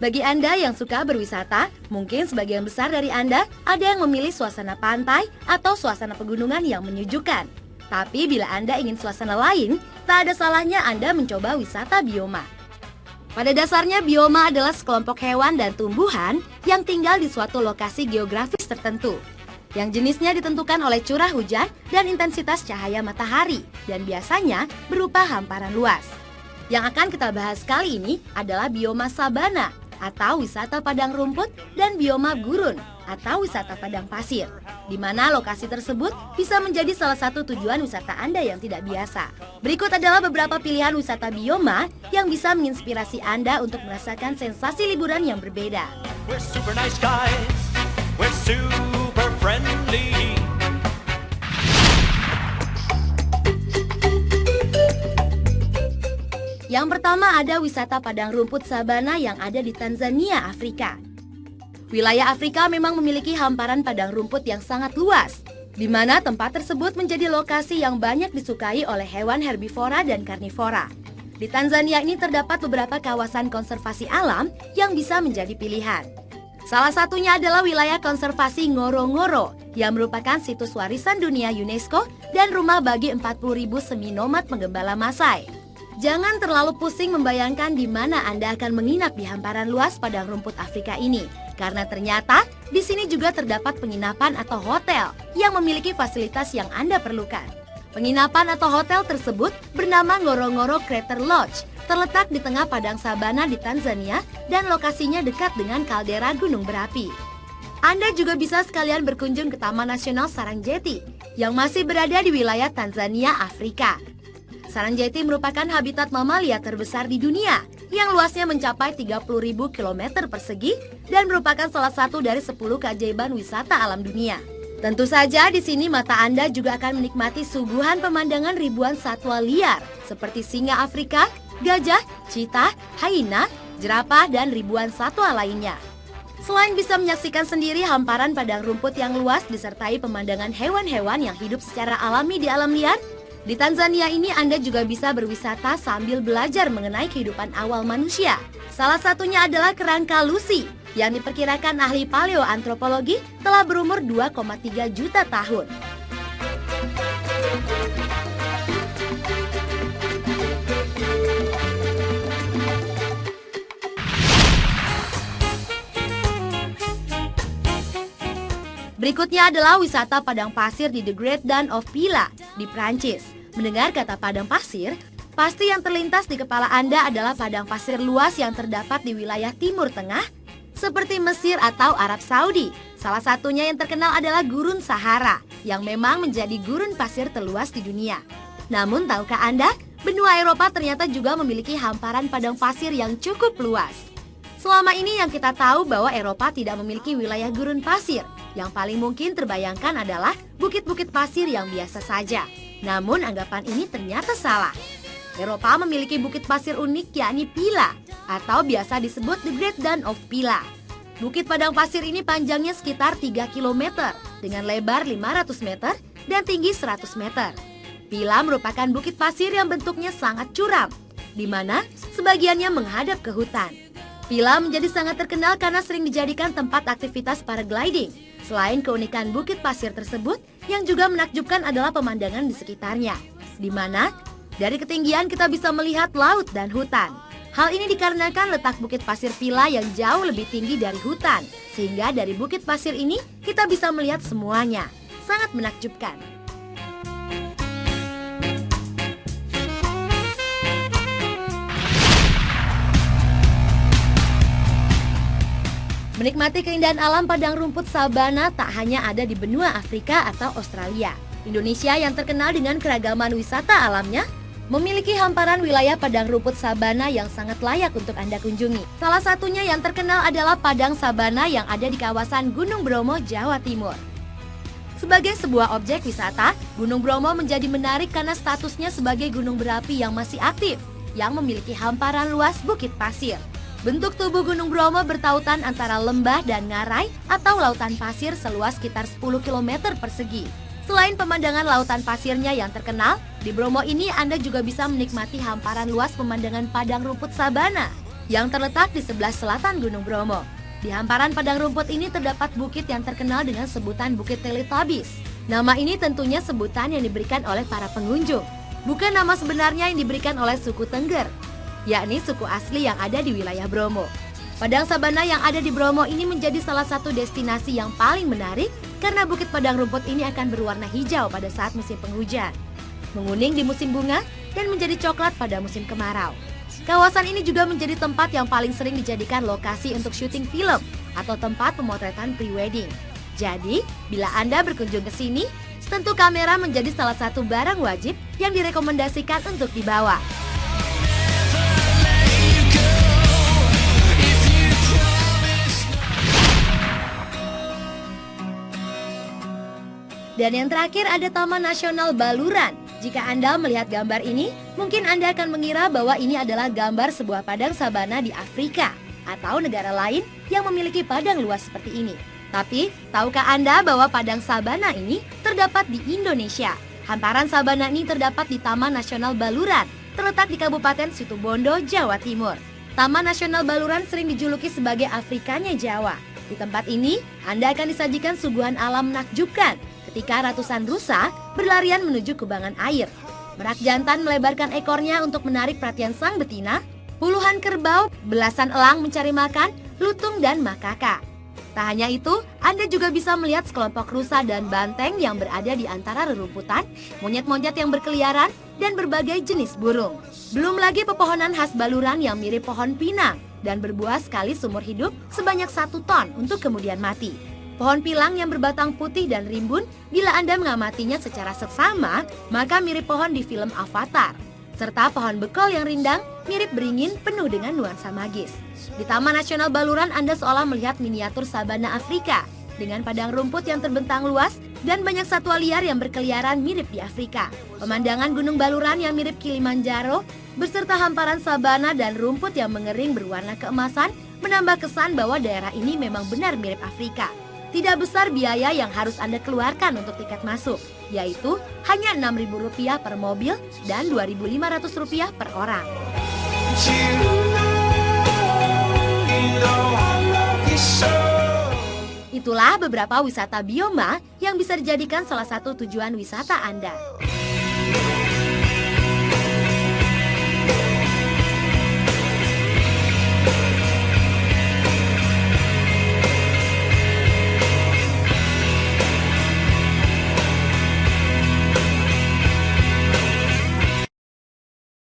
Bagi Anda yang suka berwisata, mungkin sebagian besar dari Anda ada yang memilih suasana pantai atau suasana pegunungan yang menyejukkan. Tapi bila Anda ingin suasana lain, tak ada salahnya Anda mencoba wisata bioma. Pada dasarnya bioma adalah sekelompok hewan dan tumbuhan yang tinggal di suatu lokasi geografis tertentu, yang jenisnya ditentukan oleh curah hujan dan intensitas cahaya matahari, dan biasanya berupa hamparan luas. Yang akan kita bahas kali ini adalah bioma sabana atau wisata padang rumput dan bioma gurun atau wisata padang pasir, di mana lokasi tersebut bisa menjadi salah satu tujuan wisata Anda yang tidak biasa. Berikut adalah beberapa pilihan wisata bioma yang bisa menginspirasi Anda untuk merasakan sensasi liburan yang berbeda. We're super nice guys. We're super friendly. Yang pertama ada wisata padang rumput sabana yang ada di Tanzania, Afrika. Wilayah Afrika memang memiliki hamparan padang rumput yang sangat luas, di mana tempat tersebut menjadi lokasi yang banyak disukai oleh hewan herbivora dan karnivora. Di Tanzania ini terdapat beberapa kawasan konservasi alam yang bisa menjadi pilihan. Salah satunya adalah wilayah konservasi Ngorongoro yang merupakan situs warisan dunia UNESCO dan rumah bagi 40.000 semi nomad penggembala Masai. Jangan terlalu pusing membayangkan di mana Anda akan menginap di hamparan luas padang rumput Afrika ini, karena ternyata di sini juga terdapat penginapan atau hotel yang memiliki fasilitas yang Anda perlukan. Penginapan atau hotel tersebut bernama Ngorongoro Crater Lodge, terletak di tengah padang sabana di Tanzania dan lokasinya dekat dengan kaldera gunung berapi. Anda juga bisa sekalian berkunjung ke Taman Nasional Saranjeti yang masih berada di wilayah Tanzania, Afrika. Saranjeti merupakan habitat mamalia terbesar di dunia yang luasnya mencapai 30.000 km persegi dan merupakan salah satu dari 10 keajaiban wisata alam dunia. Tentu saja di sini mata Anda juga akan menikmati suguhan pemandangan ribuan satwa liar seperti singa Afrika, gajah, cheetah, hyena, jerapah, dan ribuan satwa lainnya. Selain bisa menyaksikan sendiri hamparan padang rumput yang luas disertai pemandangan hewan-hewan yang hidup secara alami di alam liar, di Tanzania ini Anda juga bisa berwisata sambil belajar mengenai kehidupan awal manusia. Salah satunya adalah kerangka Lucy yang diperkirakan ahli paleoantropologi telah berumur 2,3 juta tahun. Berikutnya adalah wisata padang pasir di The Great Dune of Pila di Prancis. Mendengar kata padang pasir, pasti yang terlintas di kepala Anda adalah padang pasir luas yang terdapat di wilayah Timur Tengah seperti Mesir atau Arab Saudi. Salah satunya yang terkenal adalah Gurun Sahara yang memang menjadi gurun pasir terluas di dunia. Namun tahukah Anda, benua Eropa ternyata juga memiliki hamparan padang pasir yang cukup luas. Selama ini yang kita tahu bahwa Eropa tidak memiliki wilayah gurun pasir. Yang paling mungkin terbayangkan adalah bukit-bukit pasir yang biasa saja. Namun anggapan ini ternyata salah. Eropa memiliki bukit pasir unik yakni Pila atau biasa disebut The Great Dune of Pila. Bukit padang pasir ini panjangnya sekitar 3 km dengan lebar 500 meter dan tinggi 100 meter. Pila merupakan bukit pasir yang bentuknya sangat curam, di mana sebagiannya menghadap ke hutan. Pila menjadi sangat terkenal karena sering dijadikan tempat aktivitas paragliding. Selain keunikan bukit pasir tersebut, yang juga menakjubkan adalah pemandangan di sekitarnya, di mana dari ketinggian kita bisa melihat laut dan hutan. Hal ini dikarenakan letak bukit pasir Pila yang jauh lebih tinggi dari hutan, sehingga dari bukit pasir ini kita bisa melihat semuanya. Sangat menakjubkan. Menikmati keindahan alam padang rumput sabana tak hanya ada di benua Afrika atau Australia. Indonesia yang terkenal dengan keragaman wisata alamnya memiliki hamparan wilayah padang rumput sabana yang sangat layak untuk Anda kunjungi. Salah satunya yang terkenal adalah Padang Sabana yang ada di kawasan Gunung Bromo, Jawa Timur. Sebagai sebuah objek wisata, Gunung Bromo menjadi menarik karena statusnya sebagai gunung berapi yang masih aktif, yang memiliki hamparan luas bukit pasir. Bentuk tubuh Gunung Bromo bertautan antara lembah dan ngarai atau lautan pasir seluas sekitar 10 km persegi. Selain pemandangan lautan pasirnya yang terkenal, di Bromo ini Anda juga bisa menikmati hamparan luas pemandangan padang rumput sabana. yang terletak di sebelah selatan Gunung Bromo. Di hamparan padang rumput ini terdapat bukit yang terkenal dengan sebutan Bukit Teletubbies. Nama ini tentunya sebutan yang diberikan oleh para pengunjung, bukan nama sebenarnya yang diberikan oleh suku Tengger, yakni suku asli yang ada di wilayah Bromo. Padang sabana yang ada di Bromo ini menjadi salah satu destinasi yang paling menarik karena bukit padang rumput ini akan berwarna hijau pada saat musim penghujan, menguning di musim bunga, dan menjadi coklat pada musim kemarau. Kawasan ini juga menjadi tempat yang paling sering dijadikan lokasi untuk syuting film atau tempat pemotretan pre-wedding. Jadi, bila Anda berkunjung ke sini, tentu kamera menjadi salah satu barang wajib yang direkomendasikan untuk dibawa. Dan yang terakhir ada Taman Nasional Baluran. Jika Anda melihat gambar ini, mungkin Anda akan mengira bahwa ini adalah gambar sebuah padang sabana di Afrika atau negara lain yang memiliki padang luas seperti ini. Tapi, tahukah Anda bahwa padang sabana ini terdapat di Indonesia? Hamparan sabana ini terdapat di Taman Nasional Baluran, terletak di Kabupaten Situbondo, Jawa Timur. Taman Nasional Baluran sering dijuluki sebagai Afrikanya Jawa. Di tempat ini, Anda akan disajikan suguhan alam menakjubkan ketika ratusan rusa berlarian menuju kubangan air. Merak jantan melebarkan ekornya untuk menarik perhatian sang betina, puluhan kerbau, belasan elang mencari makan, lutung, dan makaka. Tak hanya itu, Anda juga bisa melihat sekelompok rusa dan banteng yang berada di antara rerumputan, monyet-monyet yang berkeliaran, dan berbagai jenis burung. Belum lagi pepohonan khas Baluran yang mirip pohon pinang dan berbuah sekali seumur hidup sebanyak 1 ton untuk kemudian mati. Pohon pilang yang berbatang putih dan rimbun, bila Anda mengamatinya secara seksama, maka mirip pohon di film Avatar. Serta pohon bekol yang rindang, mirip beringin penuh dengan nuansa magis. Di Taman Nasional Baluran, Anda seolah melihat miniatur sabana Afrika, dengan padang rumput yang terbentang luas dan banyak satwa liar yang berkeliaran mirip di Afrika. Pemandangan Gunung Baluran yang mirip Kilimanjaro, beserta hamparan sabana dan rumput yang mengering berwarna keemasan, menambah kesan bahwa daerah ini memang benar mirip Afrika. Tidak besar biaya yang harus Anda keluarkan untuk tiket masuk, yaitu hanya Rp6.000 per mobil dan Rp2.500 per orang. Itulah beberapa wisata bioma yang bisa dijadikan salah satu tujuan wisata Anda.